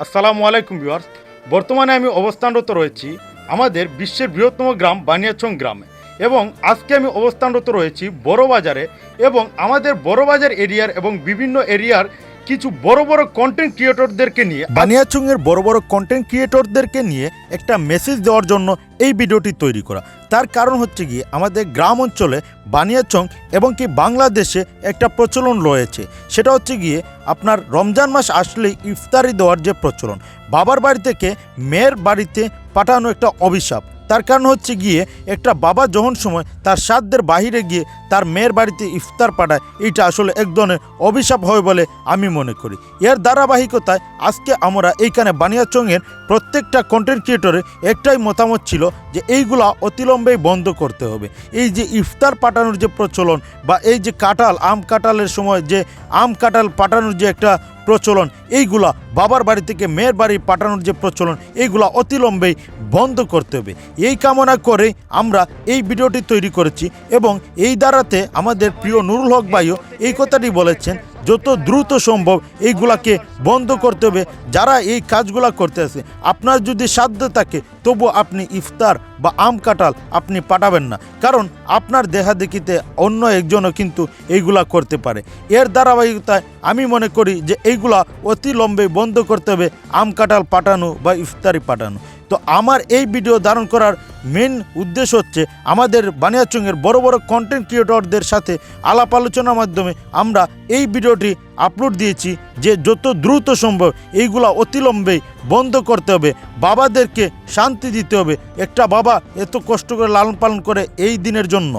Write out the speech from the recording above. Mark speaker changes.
Speaker 1: আসসালামু আলাইকুম ভিউয়ার্স। বর্তমানে আমি অবস্থানরত রয়েছি আমাদের বিশ্বের বৃহত্তম গ্রাম বানিয়াচং গ্রামে, এবং আজকে আমি অবস্থানরত রয়েছি বড় বাজারে, এবং আমাদের বড় বাজার এরিয়ার এবং বিভিন্ন এরিয়ার কিছু বড় বড় কন্টেন্ট ক্রিয়েটরদেরকে নিয়ে, বানিয়াচংয়ের বড় বড় কন্টেন্ট ক্রিয়েটরদেরকে নিয়ে একটা মেসেজ দেওয়ার জন্য এই ভিডিওটি তৈরি করা। তার কারণ হচ্ছে গিয়ে আমাদের গ্রাম অঞ্চলে বানিয়াচং এবং কি বাংলাদেশে একটা প্রচলন রয়েছে, সেটা হচ্ছে গিয়ে আপনার রমজান মাস আসলেই ইফতারি দেওয়ার যে প্রচলন, বাবার বাড়ি থেকে মেয়ের বাড়িতে পাঠানো একটা অভিশাপ। তার কারণ হচ্ছে গিয়ে একটা বাবা যখন সময় তার সাধ্যের বাহিরে গিয়ে তার মেয়ের বাড়িতে ইফতার পাঠায়, এইটা আসলে এক ধরনের অভিশাপ হয় বলে আমি মনে করি। এর ধারাবাহিকতায় আজকে আমরা এইখানে বানিয়াচংয়ের প্রত্যেকটা কন্টেন্ট ক্রিয়েটরের একটাই মতামত ছিল যে এইগুলা অতিলম্বেই বন্ধ করতে হবে। এই যে ইফতার পাঠানোর যে প্রচলন, বা এই যে কাঁঠাল আম কাঁঠালের সময় যে আম কাঁঠাল পাঠানোর যে একটা প্রচলন, এইগুলা বাবার বাড়ি থেকে মেয়ের বাড়ি পাঠানোর যে প্রচলন, এইগুলা অতিলম্বেই বন্ধ করতে হবে। এই কামনা করে আমরা এই ভিডিওটি তৈরি করেছি, এবং এই দ্বারাতে আমাদের প্রিয় নুরুল হক ভাইও এই কথাটি বলেছেন, যত দ্রুত সম্ভব এইগুলাকে বন্ধ করতে হবে। যারা এই কাজগুলা করতে আছে, আপনার যদি সাধ্য থাকে তবু আপনি ইফতার বা আম কাঁঠাল আপনি পাঠাবেন না, কারণ আপনার দেখাদেখিতে অন্য একজনও কিন্তু এইগুলা করতে পারে। এর ধারাবাহিকতায় আমি মনে করি যে এইগুলা অতিলম্বে বন্ধ করতে হবে, আম কাঁঠাল পাঠানো বা ইফতারি পাঠানো। তো আমার এই ভিডিও ধারণ করার মেন উদ্দেশ্য হচ্ছে আমাদের বানিয়াচংয়ের বড় বড় কন্টেন্ট ক্রিয়েটরদের সাথে আলাপ আলোচনার মাধ্যমে আমরা এই ভিডিওটি আপলোড দিয়েছি যে যত দ্রুত সম্ভব এইগুলা অতিলম্বে বন্ধ করতে হবে, বাবাদেরকে শান্তি দিতে হবে। একটা বাবা এত কষ্ট করে লালন পালন করে এই দিনের জন্য।